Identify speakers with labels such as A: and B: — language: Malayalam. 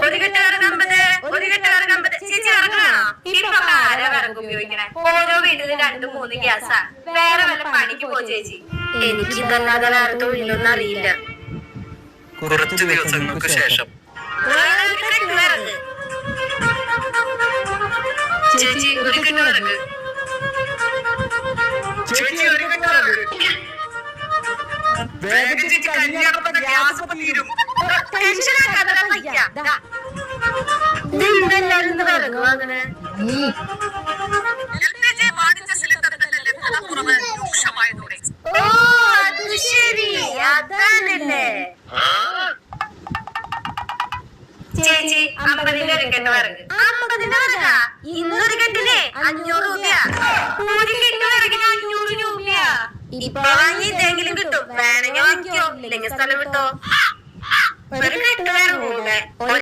A: ഒരു കെട്ട് വിറക് 50, ഒരു കെട്ട് വിറക് 50. ചേച്ചി വിറകാണോ? ഇപ്പൊ ആരാ വിറക് ഉപയോഗിക്കണേ? ഓരോ വീട്ടിലും 2-3 ഗ്യാസാ. വേറെ വല്ല പണിക്ക് പോ ചേച്ചി. എനിക്കിതല്ലാതെ വേറെ തൊഴിലൊന്നും അറിയില്ല.
B: കുറച്ചു ദിവസങ്ങൾക്ക് ശേഷം
A: ചേച്ചി ഒരു കെട്ട് വിറക്.
B: ചേച്ചി ഒരു കെട്ട് വിറക്. വേഗം ചേച്ചി കല്യാണത്തിന്റെ ഗ്യാസ് തീരും.
A: ടെൻഷനാക്കാതെ പയ്യ. ഇതെന്തെല്ലാരും വിറക് വാങ്ങണേ? ഓ അത് ശരി, അതാണല്ലേ. ചേച്ചി 50-ന്റെ ഒരു കെട്ട് വിറക്. 50-ന്റെ വിറകാ? ഇന്നൊരു കെട്ടിന് 500 രൂപയാ. ഒരു കെട്ട് വിറകിന് 500 രൂപയാ. ഇപ്പൊ വാങ്ങിയിട്ടെങ്കിലും കിട്ടും. വേണമെങ്കിൽ വാങ്ങിക്കോ, ഇല്ലെങ്കിൽ സ്ഥലം വിട്ടോ. ഒരു കെട്ട് വിറക്